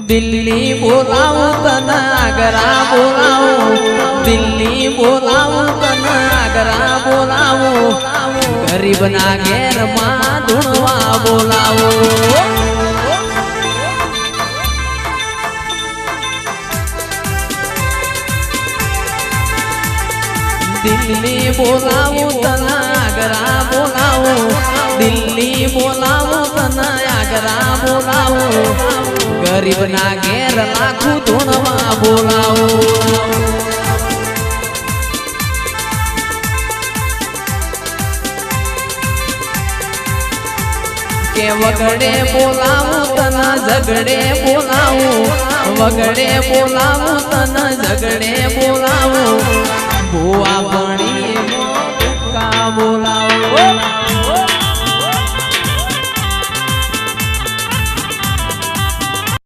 દિલ્હી બોલાવું તને આગ્રા બોલાવું દિલ્હી બોલાવું તને આગ્રા બોલાવું ગરીબના ઘેરમાં ધૂણવા બોલાવું દિલ્હી બોલાવું તને આગ્રા બોલાવું દિલ્હી બોલાવું તને આગ્રા બોલાવું ગરીબના ઘેર લાખું ધૂણવા બોલાવું કે વગડે બોલાવું તને ઝગડે બોલાવું વગડે બોલાવું તને ઝગડે બોલાવું ભૂવા ભણી બોલાવું